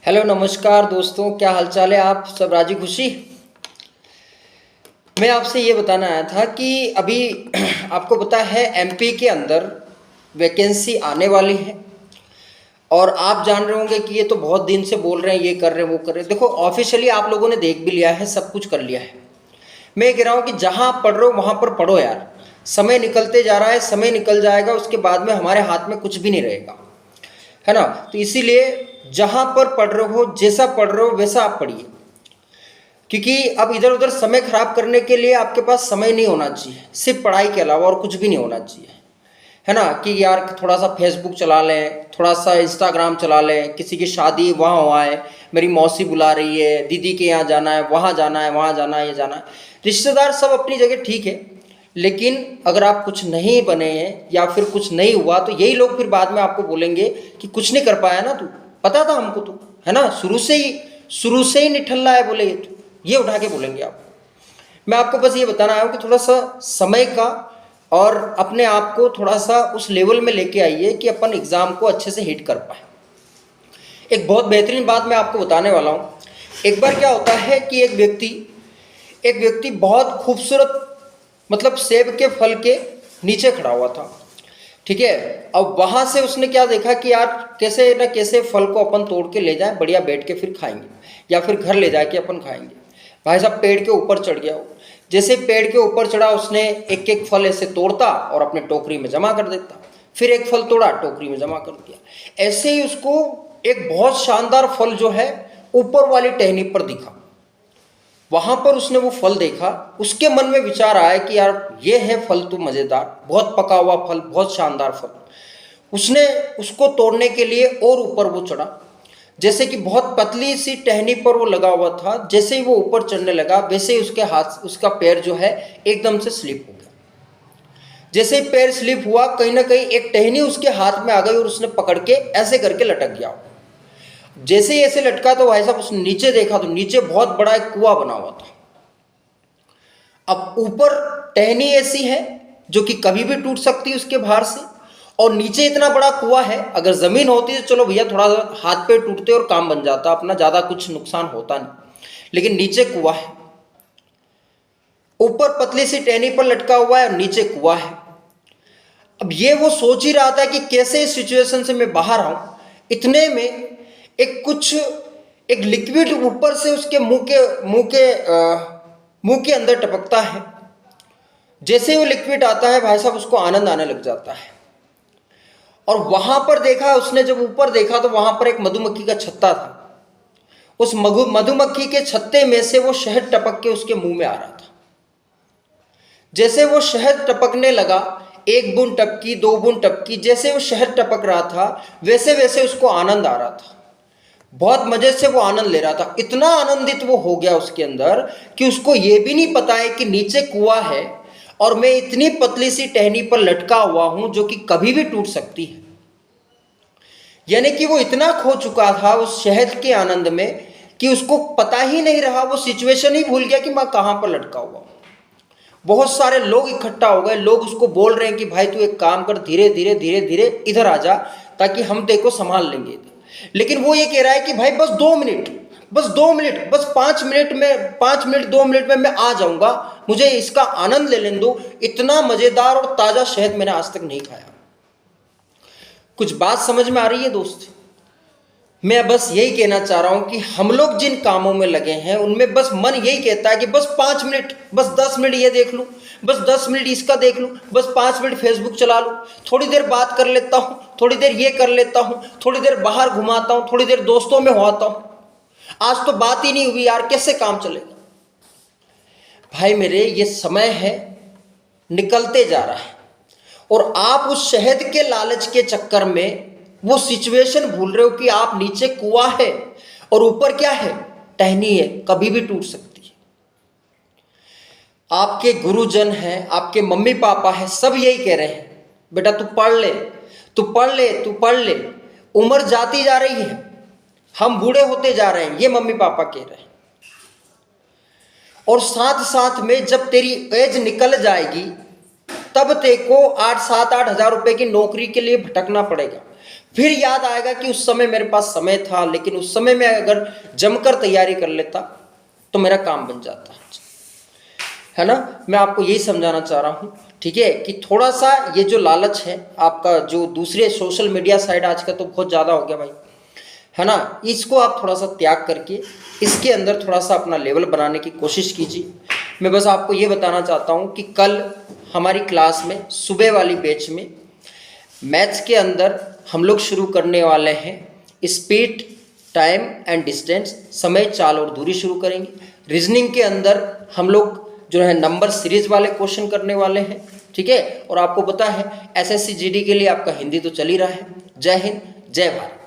Hello नमस्कार दोस्तों, क्या हालचाल है? आप सब राजी खुशी? मैं आपसे ये बताना आया था कि अभी आपको पता है एमपी के अंदर वैकेंसी आने वाली है। और आप जान रहे होंगे कि ये तो बहुत दिन से बोल रहे हैं, ये कर रहे हैं वो कर रहे हैं। देखो, ऑफिशियली आप लोगों ने देख भी लिया है, सब कुछ कर लिया है। मैं ये कह रहा हूँ कि जहाँ आप पढ़ रहे हो वहाँ पर पढ़ो यार। समय निकलते जा रहा है, समय निकल जाएगा, उसके बाद में हमारे हाथ में कुछ भी नहीं रहेगा, है ना? तो इसीलिए जहाँ पर पढ़ रहे हो, जैसा पढ़ रहे हो वैसा आप पढ़िए। क्योंकि अब इधर उधर समय खराब करने के लिए आपके पास समय नहीं होना चाहिए, सिर्फ पढ़ाई के अलावा और कुछ भी नहीं होना चाहिए, है ना? कि यार थोड़ा सा फेसबुक चला लें, थोड़ा सा इंस्टाग्राम चला लें, किसी की शादी वहाँ हुआ है, मेरी मौसी बुला रही है, दीदी के यहाँ जाना है, वहाँ जाना है, वहाँ जाना है, ये जाना है। रिश्तेदार सब अपनी जगह ठीक है, लेकिन अगर आप कुछ नहीं बने हैं या फिर कुछ नहीं हुआ तो यही लोग फिर बाद में आपको बोलेंगे कि कुछ नहीं कर पाया ना तू, पता था हमको तू, है ना? शुरू से ही निठल्ला है बोले ये उठा के बोलेंगे आप। मैं आपको बस ये बताना आया हूँ कि थोड़ा सा समय का और अपने आप को थोड़ा सा उस लेवल में लेके आइए कि अपन एग्ज़ाम को अच्छे से हिट कर पाए। एक बहुत बेहतरीन बात मैं आपको बताने वाला हूँ। एक बार क्या होता है कि एक व्यक्ति बहुत खूबसूरत, मतलब सेब के फल के नीचे खड़ा हुआ था, ठीक है? अब वहाँ से उसने क्या देखा कि यार कैसे न कैसे फल को अपन तोड़ के ले जाएं, बढ़िया बैठ के फिर खाएंगे या फिर घर ले जाके अपन खाएंगे। भाई साहब पेड़ के ऊपर चढ़ गया वो। जैसे पेड़ के ऊपर चढ़ा, उसने एक एक फल ऐसे तोड़ता और अपने टोकरी में जमा कर देता, फिर एक फल तोड़ा, टोकरी में जमा कर दिया। ऐसे ही उसको एक बहुत शानदार फल जो है ऊपर वाली टहनी पर दिखा। वहां पर उसने वो फल देखा, उसके मन में विचार आया कि यार ये है फल तो मज़ेदार, बहुत पका हुआ फल, बहुत शानदार फल। उसने उसको तोड़ने के लिए और ऊपर वो चढ़ा। जैसे कि बहुत पतली सी टहनी पर वो लगा हुआ था, जैसे ही वो ऊपर चढ़ने लगा वैसे ही उसका पैर जो है एकदम से स्लिप हो गया। जैसे ही पैर स्लिप हुआ, कहीं ना कहीं एक टहनी उसके हाथ में आ गई और उसने पकड़ के ऐसे करके लटक गया। जैसे ही ऐसे लटका तो भाई साहब उसने नीचे देखा तो नीचे बहुत बड़ा एक कुआं बना हुआ था। अब ऊपर टहनी ऐसी है जो कि कभी भी टूट सकती है उसके भार से, और नीचे इतना बड़ा कुआं है। अगर जमीन होती तो चलो भैया थोड़ा हाथ पे टूटते और काम बन जाता, अपना ज्यादा कुछ नुकसान होता नहीं, लेकिन नीचे कुआं है। ऊपर पतली सी टहनी पर लटका हुआ है और नीचे कुआं है। अब ये वो सोच ही रहा था कि कैसे इस सिचुएशन से मैं बाहर आऊं। इतने में एक लिक्विड ऊपर से उसके मुंह के अंदर टपकता है। जैसे ही वो लिक्विड आता है भाई साहब उसको आनंद आने लग जाता है। और वहां पर देखा उसने, जब ऊपर देखा तो वहां पर एक मधुमक्खी का छत्ता था। उस मधुमक्खी के छत्ते में से वो शहद टपक के उसके मुंह में आ रहा था। जैसे वो शहद टपकने लगा, एक बूंद टपकी, दो बूंद टपकी, जैसे वो शहद टपक रहा था वैसे वैसे उसको आनंद आ रहा था। बहुत मजे से वो आनंद ले रहा था। इतना आनंदित वो हो गया उसके अंदर कि उसको ये भी नहीं पता है कि नीचे कुआं है और मैं इतनी पतली सी टहनी पर लटका हुआ हूं जो कि कभी भी टूट सकती है। यानी कि वो इतना खो चुका था उस शहद के आनंद में कि उसको पता ही नहीं रहा, वो सिचुएशन ही भूल गया कि मैं कहां पर लटका हुआ। बहुत सारे लोग इकट्ठा हो गए, लोग उसको बोल रहे हैं कि भाई तू एक काम कर, धीरे धीरे धीरे धीरे इधर आ जा ताकि हम तेरे को संभाल लेंगे। लेकिन वो ये कह रहा है कि भाई बस 2 मिनट, बस 2 मिनट, बस 5 मिनट में, 5 मिनट 2 मिनट में मैं आ जाऊंगा, मुझे इसका आनंद ले लेने दो। इतना मजेदार और ताजा शहद मैंने आज तक नहीं खाया। कुछ बात समझ में आ रही है दोस्त? मैं बस यही कहना चाह रहा हूं कि हम लोग जिन कामों में लगे हैं उनमें बस मन यही कहता है कि बस 5 मिनट, बस 10 मिनट ये देख लूं, बस 10 मिनट इसका देख लूं, बस 5 मिनट फेसबुक चला लूं, थोड़ी देर बात कर लेता हूं, थोड़ी देर ये कर लेता हूं, थोड़ी देर बाहर घुमाता हूं, थोड़ी देर दोस्तों में होता हूं। आज तो बात ही नहीं हुई यार, कैसे काम चलेगा? भाई मेरे, ये समय है निकलते जा रहा है और आप उस शहद के लालच के चक्कर में वो सिचुएशन भूल रहे हो कि आप नीचे कुआं है और ऊपर क्या है? टहनी है, कभी भी टूट सकती है। आपके गुरुजन हैं, आपके मम्मी पापा हैं, सब यही कह रहे हैं बेटा तू पढ़ ले, तू पढ़ ले, तू पढ़ ले। उम्र जाती जा रही है, हम बूढ़े होते जा रहे हैं, ये मम्मी पापा कह रहे हैं। और साथ साथ में जब तेरी एज निकल जाएगी तब तेरे को 8-7-8 हजार रुपए की नौकरी के लिए भटकना पड़ेगा। फिर याद आएगा कि उस समय मेरे पास समय था, लेकिन उस समय में अगर जमकर तैयारी कर लेता तो मेरा काम बन जाता है ना। मैं आपको यही समझाना चाह रहा हूँ, ठीक है, कि थोड़ा सा ये जो लालच है आपका, जो दूसरे सोशल मीडिया साइड आज का तो बहुत ज़्यादा हो गया भाई, है ना, इसको आप थोड़ा सा त्याग करके इसके अंदर थोड़ा सा अपना लेवल बनाने की कोशिश कीजिए। मैं बस आपको ये बताना चाहता हूँ कि कल हमारी क्लास में सुबह वाली बैच में मैथ्स के अंदर हम लोग शुरू करने वाले हैं स्पीड, टाइम एंड डिस्टेंस, समय, चाल और दूरी शुरू करेंगे। रीजनिंग के अंदर हम लोग जो है नंबर सीरीज वाले क्वेश्चन करने वाले हैं, ठीक है। और आपको पता है एसएससी जीडी के लिए आपका हिंदी तो चल ही रहा है। जय हिंद, जय भारत।